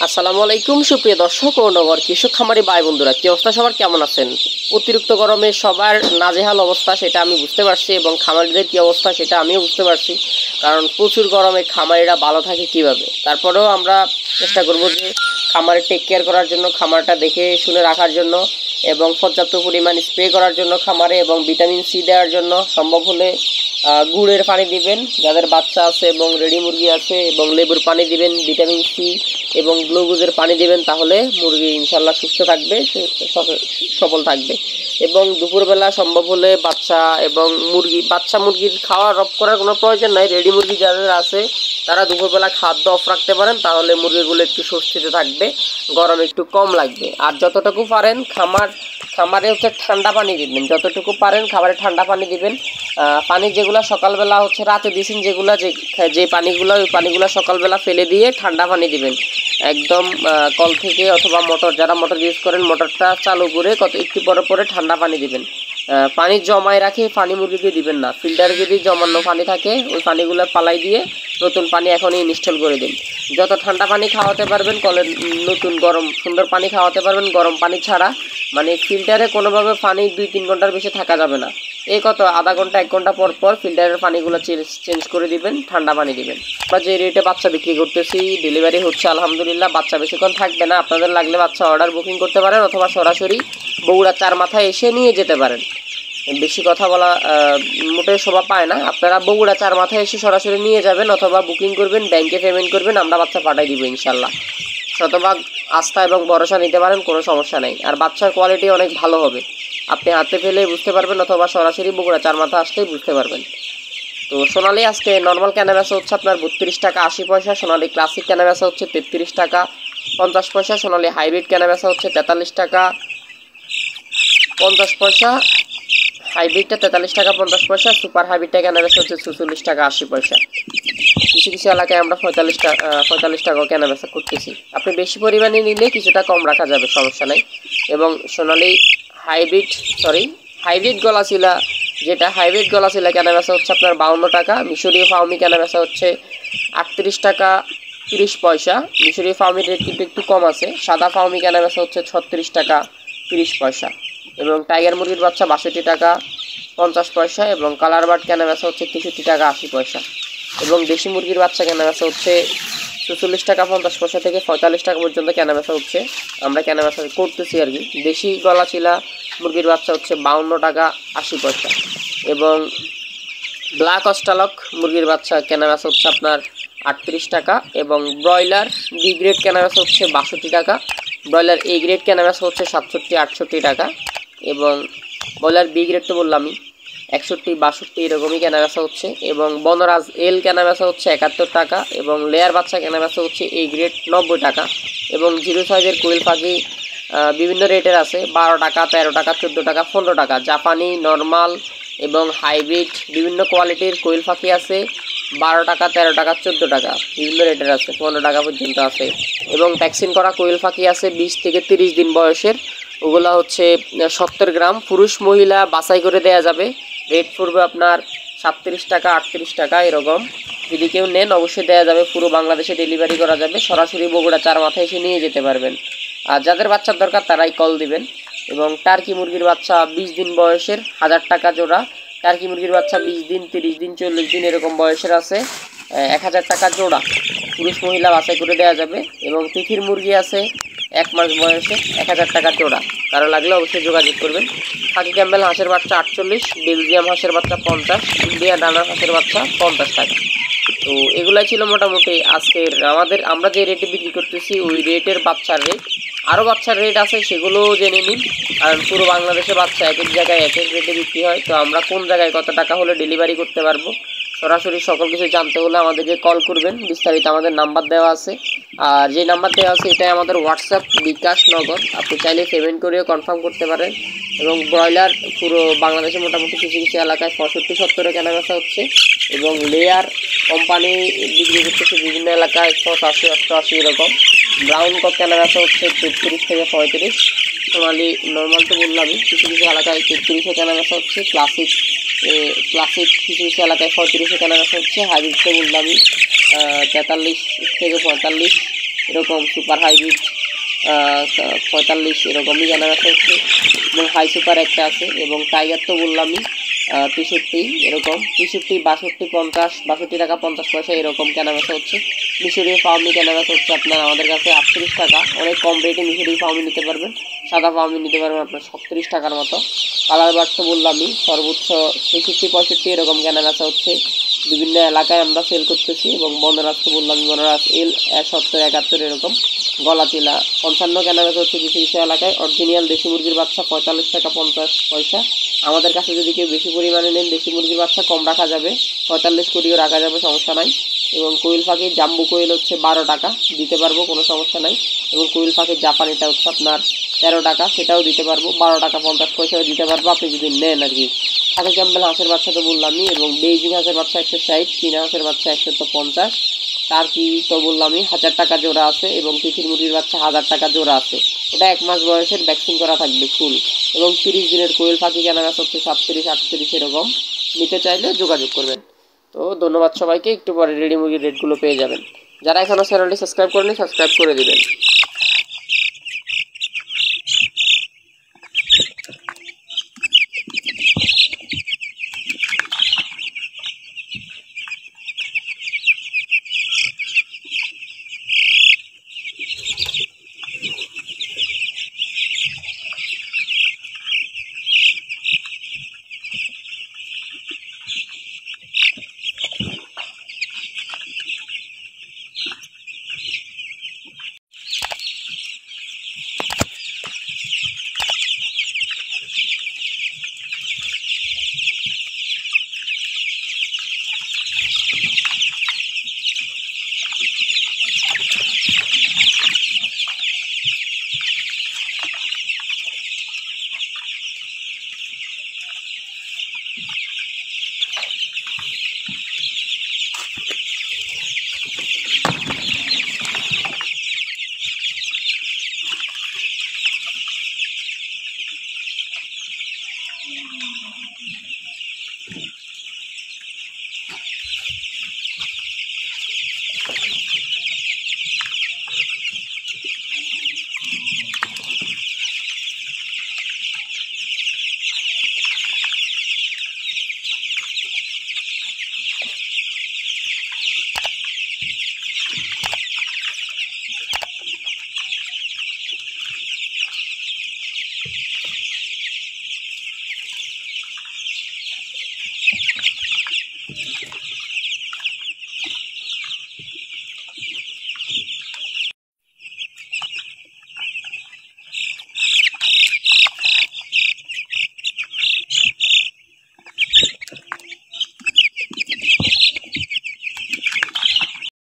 আসসালামু আলাইকুম সুপ্রিয় দর্শক ও নগর কৃষক খামারি ভাই বন্ধুরা, কি অবস্থা সবার, কেমন আছেন? অতিরিক্ত গরমে সবার নাজেহাল অবস্থা সেটা আমি বুঝতে পারছি, এবং খামারিদের কি অবস্থা সেটা আমিও বুঝতে পারছি। কারণ প্রচুর গরমে খামারিরা ভালো থাকে কিভাবে। তারপরেও আমরা চেষ্টা করব যে খামারে টেক কেয়ার করার জন্য, খামারটা দেখে শুনে রাখার জন্য, এবং পর্যাপ্ত পরিমাণ স্প্রে করার জন্য খামারে, এবং ভিটামিন সি দেওয়ার জন্য সম্ভব হলে গুড়ের পানি দিবেন যাদের বাচ্চা আছে, এবং রেডি মুরগি আছে, এবং লেবুর পানি দিবেন, ভিটামিন সি এবং গ্লুকোজের পানি দিবেন। তাহলে মুরগি ইনশাল্লাহ সুস্থ থাকবে, সবল থাকবে। এবং দুপুরবেলা সম্ভব হলে বাচ্চা মুরগির খাওয়া অফ করার কোনো প্রয়োজন নাই। রেডি মুরগি যাদের আছে তারা দুপুরবেলা খাদ্য অফ রাখতে পারেন, তাহলে মুরগিগুলো একটু স্বস্তিতে থাকবে, গরম একটু কম লাগবে। আর যতটুকু পারেন খামারে হচ্ছে ঠান্ডা পানি দিবেন, যতটুকু পারেন খাবারে ঠান্ডা পানি দিবেন। পানি যেগুলো সকালবেলা হচ্ছে রাতে দিয়েছেন, যে পানিগুলো, ওই পানিগুলো সকালবেলা ফেলে দিয়ে ঠান্ডা পানি দিবেন একদম কল থেকে, অথবা মোটর, যারা মোটর ইউজ করেন মোটরটা চালু করে একটু পরে পরে ঠান্ডা পানি দিবেন। পানি জমায় রাখে পানি মুরগিকে দিবেন না। ফিল্টারে যদি জমানো পানি থাকে ওই পানিগুলো পালাই দিয়ে নতুন পানি এখনই ইনস্টল করে দিন। যত ঠান্ডা পানি খাওয়াতে পারবেন, কলের নতুন গরম সুন্দর পানি খাওয়াতে পারবেন, গরম পানি ছাড়া। মানে ফিল্টারে কোনোভাবে পানি 2-3 ঘন্টার বেশি থাকা যাবে না। আধা ঘন্টা 1 ঘন্টা পর পর ফিল্টারের পানিগুলো চেঞ্জ করে দিবেন, ঠান্ডা পানি দিবেন। আমরা যে রেটে বাচ্চা বিক্রি করতেছি, ডেলিভারি হচ্ছে আলহামদুলিল্লাহ। বাচ্চা বেশিক্ষণ থাকবে না, আপনাদের লাগলে বাচ্চা অর্ডার বুকিং করতে পারেন, অথবা সরাসরি বগুড়া 4 মাথায় এসে নিয়ে যেতে পারেন। বেশি কথা বলা মোটেও শোভা পায় না। আপনারা বগুড়া 4 মাথায় এসে সরাসরি নিয়ে যাবেন, অথবা বুকিং করবেন, ব্যাংকে পেমেন্ট করবেন, আমরা বাচ্চা পাঠাই দিব ইনশাল্লাহ। শতভাগ আস্থা এবং ভরসা নিতে পারেন, কোনো সমস্যা নেই। আর বাচ্চার কোয়ালিটি অনেক ভালো হবে, আপনি হাতে পেলেই বুঝতে পারবেন, অথবা সরাসরি বগুড়া 4 মাথা আসলেই বুঝতে পারবেন। তো সোনালি আজকে নর্মাল কেনা বেচা হচ্ছে আপনার 32 টাকা 80 পয়সা, সোনালি ক্লাসিক কেনা বেচা হচ্ছে 33 টাকা 50 পয়সা, সোনালি হাইব্রিড কেনা বেচা হচ্ছে 43 টাকা 50 পয়সা, হাইব্রিডটা 43 টাকা 50 পয়সা, সুপার হাইব্রিডটা কেনা বেচা হচ্ছে 46 টাকা 80 পয়সা। কিছু কিছু এলাকায় আমরা 45 টাকাও কেনা বেচা করতেছি। আপনি বেশি পরিমাণে নিলে কিছুটা কম রাখা যাবে, সমস্যা নেই। এবং সোনালি হাইব্রিড গলাচিলা, হাইব্রিড গলাচিলা কেনা বেচা হচ্ছে আপনার 52 টাকা। মিশরীয় ফাউমি কেনা বেচা হচ্ছে 38 টাকা 30 পয়সা। মিশরীয় ফাউমির রেট কিন্তু একটু কম আছে। সাদা ফাউমি কেনা বেচা হচ্ছে 36 টাকা 30 পয়সা। এবং টাইগার মুরগির বাচ্চা 62 টাকা 50 পয়সা, এবং কালার বার্ড কেনা বেচা হচ্ছে 63 টাকা 80 পয়সা। এবং দেশি মুরগির বাচ্চা কেনা বেচা হচ্ছে 46 টাকা 50 পয়সা থেকে 45 টাকা পর্যন্ত কেনা বেচা হচ্ছে, আমরা কেনা বেচা করতেছি আর কি। দেশি গলাচিলা মুরগির বাচ্চা হচ্ছে 52 টাকা 80 পয়সা। এবং ব্ল্যাক অস্ট্রালক মুরগির বাচ্চা কেনা বেচা হচ্ছে আপনার 38 টাকা। এবং ব্রয়লার বি গ্রেড কেনা বেচা হচ্ছে 62 টাকা। ব্রয়লার এ গ্রেড কেনা বেচা হচ্ছে 67-68 টাকা। এবং ব্রয়লার বি গ্রেড তো বললামই, 61-62 এরকমই কেনা বেচা হচ্ছে। এবং বনরাজ এল কেনা বেচা হচ্ছে 71 টাকা। এবং লেয়ার বাচ্চা কেনা বেচা হচ্ছে এ গ্রেড 90 টাকা। এবং 0 সাইজের কোয়েল পাখি বিভিন্ন রেটের আছে, 12 টাকা 13 টাকা 14 টাকা 15 টাকা। জাপানি, নর্মাল এবং হাইব্রিড বিভিন্ন কোয়ালিটির কোয়েল পাখি আছে, 12 টাকা 13 টাকা 14 টাকা বিভিন্ন রেটের আছে, 15 টাকা পর্যন্ত আছে। এবং ভ্যাকসিন করা কোয়েল পাখি আছে 20 থেকে 30 দিন বয়সের, ওগুলো হচ্ছে 70 গ্রাম, পুরুষ মহিলা বাছাই করে দেয়া যাবে। রেট পড়বে আপনার 37 টাকা 38 টাকা এরকম। যদি কেউ নেন অবশ্যই দেওয়া যাবে, পুরো বাংলাদেশে ডেলিভারি করা যাবে, সরাসরি বগুড়া 4 মাথায় এসে নিয়ে যেতে পারবেন। আর যাদের বাচ্চার দরকার তারাই কল দিবেন। এবং টার্কি মুরগির বাচ্চা 20 দিন বয়সের 1000 টাকা জোড়া। টার্কি মুরগির বাচ্চা 20 দিন 30 দিন 40 দিন এরকম বয়সের আছে 1000 টাকা জোড়া, পুরুষ মহিলা বাছাই করে দেওয়া যাবে। এবং তিথির মুরগি আছে 1 মাস বয়সে 1000 টাকা জোড়া, কারো লাগলে অবশ্যই যোগাযোগ করবেন। খাকি ক্যাম্বেল হাঁসের বাচ্চা 48, বেলজিয়াম হাঁসের বাচ্চা 50, ইন্ডিয়া ডানার হাঁসের বাচ্চা 50 টাকা। তো এগুলাই ছিল মোটামুটি আজকের আমরা যে রেটে বিক্রি করতেছি ওই রেটের বাচ্চার রেট। আরও বাচ্চার রেট আছে, সেগুলোও জেনে নিন, কারণ পুরো বাংলাদেশে বাচ্চা এক এক জায়গায় এক এক রেটে বিক্রি হয়। তো আমরা কোন জায়গায় কত টাকা হলে ডেলিভারি করতে পারবো, সরাসরি সকল কিছু জানতে হলে আমাদেরকে কল করবেন। বিস্তারিত আমাদের নাম্বার দেওয়া আছে, আর যে নাম্বার দেওয়া আছে এটাই আমাদের হোয়াটসঅ্যাপ, বিকাশ, নগদ। আপনি চাইলে পেমেন্ট করেও কনফার্ম করতে পারেন। এবং ব্রয়লার পুরো বাংলাদেশে মোটামুটি কিছু কিছু এলাকায় 65-70 কেনাবেচা হচ্ছে। এবং লেয়ার কোম্পানি বিক্রি করতেছে বিভিন্ন এলাকায় 85-88 এরকম। ব্রাউন কক কেনাবেচা হচ্ছে 33 থেকে 35। সোনালি নর্মাল তো বললামই, কিছু কিছু এলাকায় 33-এ কেনাবেচা হচ্ছে। ক্লাসিক কিছু কিছু এলাকায় 35-এ কেনাবেচা হচ্ছে। হাইব্রিড তো বললামই 43 থেকে 45 এরকম সুপার হাইব্রিড 45 এরকমই কেনা বেচা হচ্ছে, এবং হাই সুপার একটা আছে, এবং টাইগার তো বললামই 63 এরকম 63 62 50 62 টাকা 50 পয়সা এরকম কেনা বেচা হচ্ছে। মিশরীয় ফার্মি কেনা বেচা হচ্ছে আপনার আমাদের কাছে 38 টাকা, অনেক কম রেটে মিশরীয় ফার্মি নিতে পারবেন। সাদা ফার্মি নিতে পারবেন আপনার 37 টাকার মতো। কালার বার্ড তো বললামই সর্বোচ্চ 63 65 এরকম কেনা বেচা হচ্ছে। বিভিন্ন এলাকায় আমরা সেল করতেছি, এবং বনরাজ তো বললামই, বনরাজ এল 70 71 এরকম। গলা চিলা 55 কেনা বেচা হচ্ছে কিছু কিছু এলাকায়। অরিজিনাল দেশি মুরগির বাচ্চা 45 টাকা 50 পয়সা। আমাদের কাছে যদি কেউ বেশি পরিমাণে নেন দেশি মুরগির বাচ্চা কম রাখা যাবে, 45 করেও রাখা যাবে, সমস্যা নাই। এবং কোয়েল পাখির জাম্বু কোয়েল হচ্ছে 12 টাকা, দিতে পারবো, কোনো সমস্যা নাই। এবং কোয়েল পাখির জাপানিটা হচ্ছে আপনার 13 টাকা, সেটাও দিতে পারবো, 12 টাকা 50 পয়সাও দিতে পারবো আপনি যদি নেন আর কি। খাকি ক্যাম্বেল হাঁসের বাচ্চা তো বললামই, এবং বেইজিং হাঁসের বাচ্চা 160, চীনা হাঁসের বাচ্চা 150, তার কি তো বললামই 1000 টাকা জোড়া আছে, এবং তিথির মুরগির বাচ্চা 1000 টাকা জোড়া আছে। এটা 1 মাস বয়সের ভ্যাকসিন করা থাকবে ফুল। এবং 30 দিনের কোয়েল পাখি কেনা বেচা হচ্ছে 37 38 এরকম, নিতে চাইলে যোগাযোগ করবেন। তো ধন্যবাদ সবাইকে, একটু পরে রেডি মুরগির রেটগুলো পেয়ে যাবেন। যারা এখনও চ্যানেলটি সাবস্ক্রাইব করেনি সাবস্ক্রাইব করে দিবেন।